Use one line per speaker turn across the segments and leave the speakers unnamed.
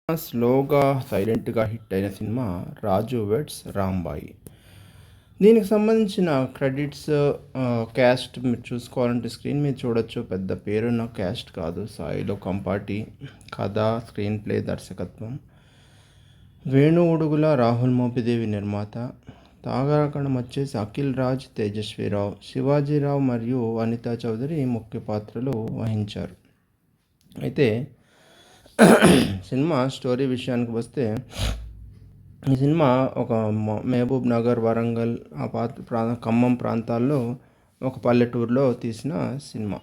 స్లోగా, సైలెంట్‌గా హిట్ అయిన సినిమా 'రాజు వెడ్స్ రాంబాయి'. దీనికి సంబంధించిన క్రెడిట్స్ క్యాస్ట్ మీరు చూసుకోవాలంటే స్క్రీన్ మీద చూడొచ్చు. పెద్ద పేరున్న క్యాస్ట్ కాదు. సాయిలో కంపాటి. కథ, స్క్రీన్ ప్లే, దర్శకత్వం. వేణు ఉడుగుల, రాహుల్ మోపిదేవి నిర్మాత. తారాగణం వచ్చేసి అఖిల్ రాజ్, తేజస్వీరావు, శివాజీరావు మరియు అనితా చౌదరి ముఖ్య పాత్రలు వహించారు. అయితే సినిమా స్టోరీ విషయానికి వస్తే, ఈ సినిమా ఒక మహబూబ్ నగర్, వరంగల్, ఖమ్మం ప్రాంతాల్లో ఒక పల్లెటూరులో తీసిన సినిమా.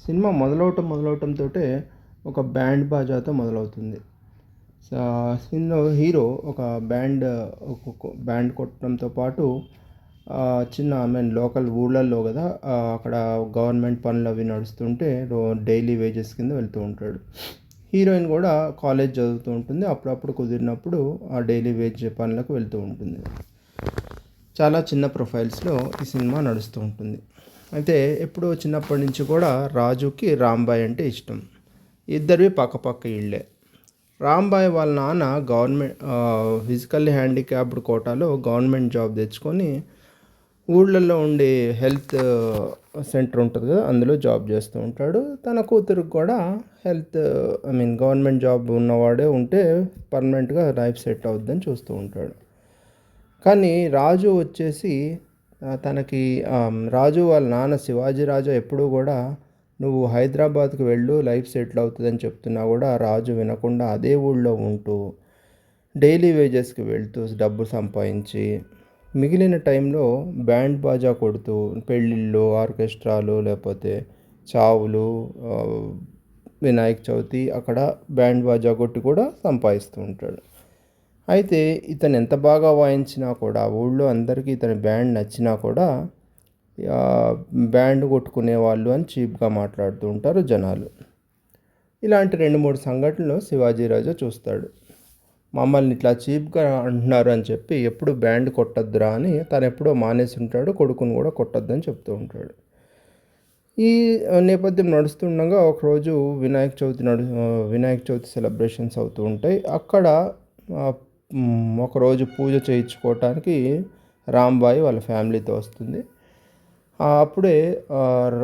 సినిమా మొదలవటంతో ఒక బ్యాండ్ బాజాతో మొదలవుతుంది. సినిమా హీరో ఒక బ్యాండ్ కొట్టడంతో పాటు చిన్న లోకల్ ఊళ్ళల్లో కదా, అక్కడ గవర్నమెంట్ పనులు అవి నడుస్తుంటే డైలీ వేజెస్ కింద వెళ్తూ ఉంటాడు. హీరోయిన్ కూడా కాలేజ్ చదువుతూ ఉంటుంది. అప్పుడప్పుడు కుదిరినప్పుడు ఆ డైలీ వేజ్ పనులకు వెళ్తూ ఉంటుంది. చాలా చిన్న ప్రొఫైల్స్లో ఈ సినిమా నడుస్తూ ఉంటుంది. అయితే ఎప్పుడో చిన్నప్పటి నుంచి కూడా రాజుకి రాంబాయ్ అంటే ఇష్టం. ఇద్దరివి పక్కపక్క ఇళ్ళే. రాంబాయ్ వాళ్ళ నాన్న ఫిజికల్లీ హ్యాండిక్యాప్డ్ కోటాలో గవర్నమెంట్ జాబ్ తెచ్చుకొని ఊళ్ళల్లో ఉండే హెల్త్ సెంటర్ ఉంటుంది కదా, అందులో జాబ్ చేస్తూ ఉంటాడు. తన కూతురికి కూడా గవర్నమెంట్ జాబ్ ఉన్నవాడే ఉంటే పర్మనెంట్గా లైఫ్ సెట్ అవుద్దని చూస్తూ ఉంటాడు. కానీ రాజు వచ్చేసి రాజు వాళ్ళ నాన్న శివాజీ రాజా ఎప్పుడూ కూడా నువ్వు హైదరాబాద్కి వెళ్ళు, లైఫ్ సెటిల్ అవుతుందని చెప్తున్నా కూడా రాజు వినకుండా అదే ఊళ్ళో ఉంటూ డైలీ వేజెస్కి వెళ్తూ డబ్బు సంపాదించి మిగిలిన టైంలో బ్యాండ్ బాజా కొడుతూ పెళ్ళిళ్ళు, ఆర్కెస్ట్రాలు, లేకపోతే చావులు, వినాయక చవితి అక్కడ బ్యాండ్ బాజా కొట్టి కూడా సంపాదిస్తూ ఉంటాడు. అయితే ఇతను ఎంత బాగా వాయించినా కూడా, ఊళ్ళో అందరికీ ఇతని బ్యాండ్ నచ్చినా కూడా బ్యాండ్ కొట్టుకునే వాళ్ళు అని చీప్గా మాట్లాడుతూ ఉంటారు జనాలు. ఇలాంటి 2-3 సంఘటనలు శివాజీరాజా చూస్తాడు. మమ్మల్ని ఇట్లా చీప్గా అంటున్నారు అని చెప్పి ఎప్పుడు బ్యాండ్ కొట్టద్దురా అని తను ఎప్పుడో మానేసి ఉంటాడు. కొడుకుని కూడా కొట్టద్దని చెప్తూ ఉంటాడు. ఈ నేపథ్యం నడుస్తుండగా ఒకరోజు వినాయక చవితి సెలబ్రేషన్స్ అవుతూ ఉంటాయి. అక్కడ ఒకరోజు పూజ చేయించుకోవటానికి రాంబాయి వాళ్ళ ఫ్యామిలీతో వస్తుంది. అప్పుడే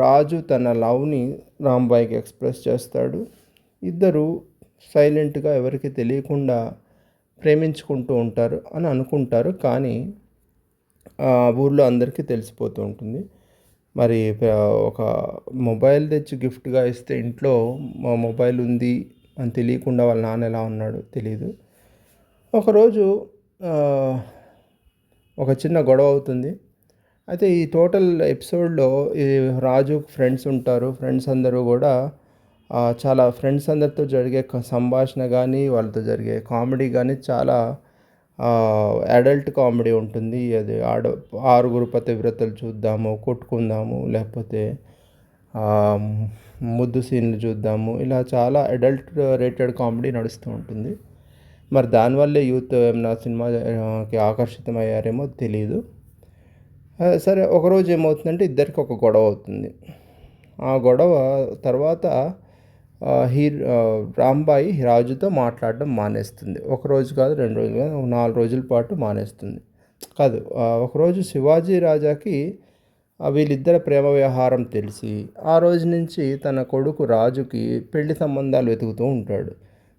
రాజు తన లవ్ని రాంబాయికి ఎక్స్ప్రెస్ చేస్తాడు. ఇద్దరు సైలెంట్గా ఎవరికి తెలియకుండా ప్రేమించుకుంటూ ఉంటారు అని అనుకుంటారు. కానీ ఊళ్ళో అందరికీ తెలిసిపోతూ ఉంటుంది. మరి ఒక మొబైల్ తెచ్చి గిఫ్ట్గా ఇస్తే ఇంట్లో మొబైల్ ఉంది అని తెలియకుండా వాళ్ళ నాన్న ఎలా ఉన్నాడో తెలియదు. ఒకరోజు ఒక చిన్న గొడవ అవుతుంది. అయితే ఈ టోటల్ ఎపిసోడ్లో ఈ రాజు ఫ్రెండ్స్ ఉంటారు. ఫ్రెండ్స్ అందరూ కూడా ఫ్రెండ్స్ అందరితో జరిగే సంభాషణ కానీ, వాళ్ళతో జరిగే కామెడీ కానీ చాలా అడల్ట్ కామెడీ ఉంటుంది. అది 6 పతివ్రతలు చూద్దాము, కొట్టుకుందాము, లేకపోతే ముద్దు సీన్లు చూద్దాము, ఇలా చాలా అడల్ట్ రేటెడ్ కామెడీ నడుస్తూ ఉంటుంది. మరి దానివల్లే యూత్ ఏమన్నా సినిమాకి ఆకర్షితమయ్యారేమో తెలియదు. సరే, ఒకరోజు ఏమవుతుందంటే ఇద్దరికి ఒక గొడవ అవుతుంది. ఆ గొడవ తర్వాత రాంబాయి రాజుతో మాట్లాడడం మానేస్తుంది. ఒకరోజు కాదు, 2 రోజులు కాదు, 4 రోజుల పాటు మానేస్తుంది. ఒకరోజు శివాజీ రాజాకి వీళ్ళిద్దరి ప్రేమ వ్యవహారం తెలిసి ఆ రోజు నుంచి తన కొడుకు రాజుకి పెళ్లి సంబంధాలు వెతుకుతూ ఉంటాడు.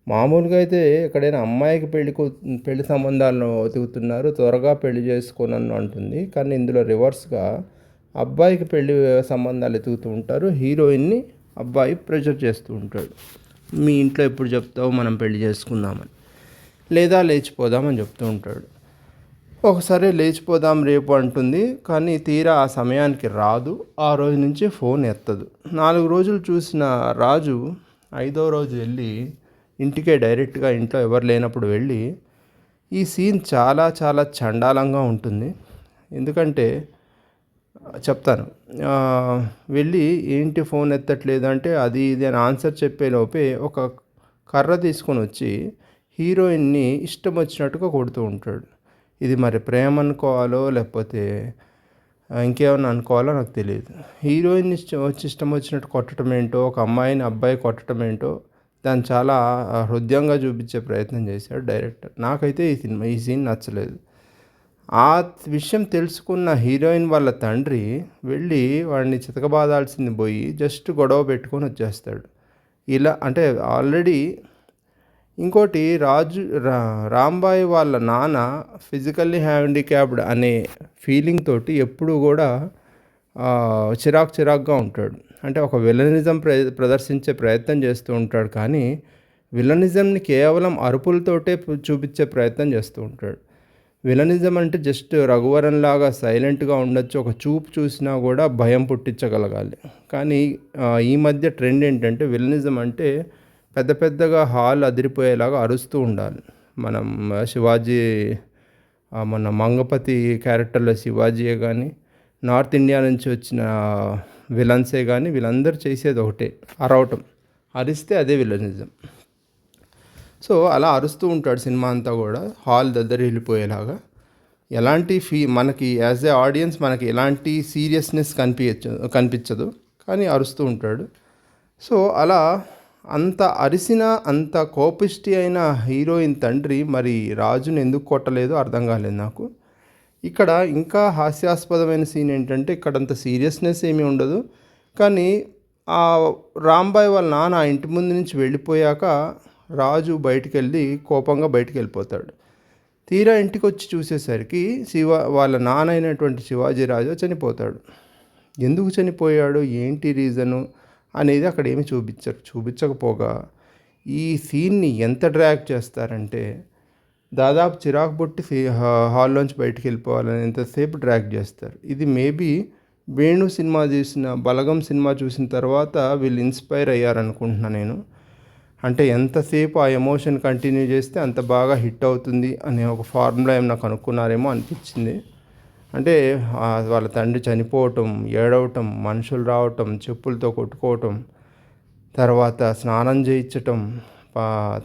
మామూలుగా అయితే ఎక్కడైనా అమ్మాయికి పెళ్లి సంబంధాలను వెతుకుతున్నారు, త్వరగా పెళ్లి చేసుకోనని అంటుంది. కానీ ఇందులో రివర్స్గా అబ్బాయికి పెళ్లి సంబంధాలు వెతుకుతూ ఉంటారు. హీరోయిన్ని అబ్బాయి ప్రెషర్ చేస్తూ ఉంటాడు. మీ ఇంట్లో ఎప్పుడు చెప్తావు మనం పెళ్లి చేసుకుందామని, లేదా లేచిపోదామని చెప్తూ ఉంటాడు. ఒకసారి లేచిపోదాం రేపు అంటుంది. కానీ తీరా ఆ సమయానికి రాదు. ఆ రోజు నుంచి ఫోన్ ఎత్తదు. 4 రోజులు చూసిన రాజు 5వ రోజు వెళ్ళి ఇంటికే డైరెక్ట్గా, ఇంట్లో ఎవరు లేనప్పుడు వెళ్ళి, ఈ సీన్ చాలా చాలా చండాలంగా ఉంటుంది. ఎందుకంటే చెప్తాను. వెళ్ళి ఏంటి ఫోన్ ఎత్తట్లేదు అంటే అది ఇది అని ఆన్సర్ చెప్పేలోపే ఒక కర్ర తీసుకొని వచ్చి హీరోయిన్ని ఇష్టం వచ్చినట్టుగా కొడుతూ ఉంటాడు. ఇది మరి ప్రేమ అనుకోవాలో లేకపోతే ఇంకేమన్నా అనుకోవాలో నాకు తెలియదు. హీరోయిన్ ఇష్టం వచ్చినట్టు కొట్టడం ఏంటో, ఒక అమ్మాయిని అబ్బాయి కొట్టడం ఏంటో దాన్ని చాలా హృద్యంగా చూపించే ప్రయత్నం చేశాడు డైరెక్టర్. నాకైతే ఈ సీన్ నచ్చలేదు. ఆ విషయం తెలుసుకున్న హీరోయిన్ వాళ్ళ తండ్రి వెళ్ళి వాడిని చితకబాదాల్సింది పోయి జస్ట్ గొడవ పెట్టుకొని వచ్చేస్తాడు. ఇలా అంటే ఆల్రెడీ ఇంకోటి రాంబాయి వాళ్ళ నాన్న ఫిజికల్లీ హ్యాండిక్యాప్డ్ అనే ఫీలింగ్ తోటి ఎప్పుడూ కూడా చిరాకుగా ఉంటాడు. అంటే ఒక విలనిజం ప్రదర్శించే ప్రయత్నం చేస్తూ ఉంటాడు, కానీ విలనిజంని కేవలం అరుపులతోటే చూపించే ప్రయత్నం చేస్తూ ఉంటాడు. విలనిజం అంటే జస్ట్ రఘువరన్ లాగా సైలెంట్గా ఉండొచ్చు, ఒక చూపు చూసినా కూడా భయం పుట్టించగలగాలి. కానీ ఈ మధ్య ట్రెండ్ ఏంటంటే విలనిజం అంటే పెద్ద పెద్దగా హాల్ అదిరిపోయేలాగా అరుస్తూ ఉండాలి. మనం శివాజీ మన మంగపతి క్యారెక్టర్లో శివాజీయే కానీ, నార్త్ ఇండియా నుంచి వచ్చిన విలన్సే కానీ వీళ్ళందరూ చేసేది ఒకటే, అరవటం. అరిస్తే అదే విలనిజం. సో అలా అరుస్తూ ఉంటాడు సినిమా అంతా కూడా, హాల్ దగ్గర వెళ్ళిపోయేలాగా. ఎలాంటి మనకి యాజ్ ఏ ఆడియన్స్ మనకి ఎలాంటి సీరియస్నెస్ కనిపించదు, కానీ అరుస్తూ ఉంటాడు. సో అలా అంత అరిసిన అంత కోపిష్టి అయిన హీరోయిన్ తండ్రి మరి రాజుని ఎందుకు కొట్టలేదో అర్థం కాలేదు నాకు. ఇక్కడ ఇంకా హాస్యాస్పదమైన సీన్ ఏంటంటే ఇక్కడ అంత సీరియస్నెస్ ఏమీ ఉండదు, కానీ ఆ రాంబాయ్ వాళ్ళ నాన్న ఇంటి ముందు నుంచి వెళ్ళిపోయాక రాజు బయటికి వెళ్ళి కోపంగా బయటికి వెళ్ళిపోతాడు. తీరా ఇంటికి వచ్చి చూసేసరికి వాళ్ళ నాన్న అయినటువంటి శివాజీ రాజా చనిపోతాడు. ఎందుకు చనిపోయాడు, ఏంటి రీజను అనేది అక్కడ ఏమి చూపించకపోగా ఈ సీన్ని ఎంత డ్రాగ్ చేస్తారంటే దాదాపు చిరాకు పుట్టి హాల్లోంచి బయటికి వెళ్ళిపోవాలని ఎంతసేపు డ్రాగ్ చేస్తారు. ఇది మేబీ వేణు సినిమా బలగం సినిమా చూసిన తర్వాత వీళ్ళు ఇన్స్పైర్ అయ్యారనుకుంటున్నాను నేను. అంటే ఎంతసేపు ఆ ఎమోషన్ కంటిన్యూ చేస్తే అంత బాగా హిట్ అవుతుంది అనే ఒక ఫార్ములా ఏమైనా కనుక్కున్నారేమో అనిపించింది. అంటే వాళ్ళ తండ్రి చనిపోవటం, ఏడవటం, మనుషులు రావటం, చెప్పులతో కొట్టుకోవటం, తర్వాత స్నానం చేయించటం,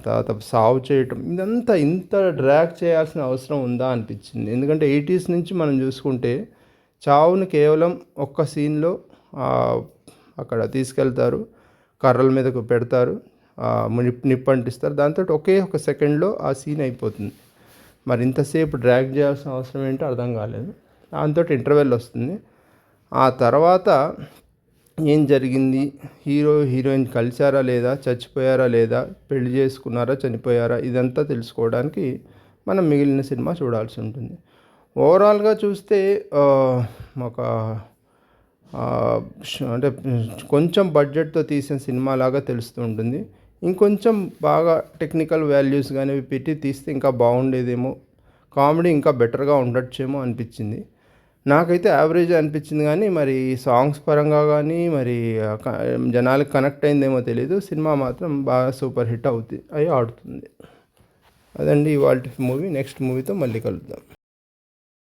తర్వాత సాగు చేయటం, ఇదంతా ఇంత డ్రాగ్ చేయాల్సిన అవసరం ఉందా అనిపించింది. ఎందుకంటే 80s నుంచి మనం చూసుకుంటే చావుని కేవలం ఒక్క సీన్లో అక్కడ తీసుకెళ్తారు, కర్రల మీదకు పెడతారు, నిప్పు అంటిస్తారు, దాంతో ఒక సెకండ్లో ఆ సీన్ అయిపోతుంది. మరి ఇంతసేపు డ్రాగ్ చేయాల్సిన అవసరం ఏంటో అర్థం కాలేదు. దాంతో ఇంటర్వెల్ వస్తుంది. ఆ తర్వాత ఏం జరిగింది, హీరోయిన్ కలిశారా లేదా, చచ్చిపోయారా లేదా, పెళ్లి చేసుకున్నారా, చనిపోయారా, ఇదంతా తెలుసుకోవడానికి మనం మిగిలిన సినిమా చూడాల్సి ఉంటుంది. ఓవరాల్గా చూస్తే ఒక అంటే కొంచెం బడ్జెట్తో తీసిన సినిమా లాగా తెలుస్తూ ఉంటుంది. ఇంకొంచెం బాగా టెక్నికల్ వాల్యూస్ కానీ పెట్టి తీస్తే ఇంకా బాగుండేదేమో, కామెడీ ఇంకా బెటర్గా ఉండొచ్చేమో అనిపించింది. నాకైతే యావరేజ్ అనిపించింది, కానీ మరి సాంగ్స్ పరంగా కానీ మరి జనాలకు కనెక్ట్ అయిందేమో తెలీదు. సినిమా మాత్రం బాగా సూపర్ హిట్ ఆడుతుంది. అదండి ఇవాళ మూవీ. నెక్స్ట్ మూవీతో మళ్ళీ కలుద్దాం.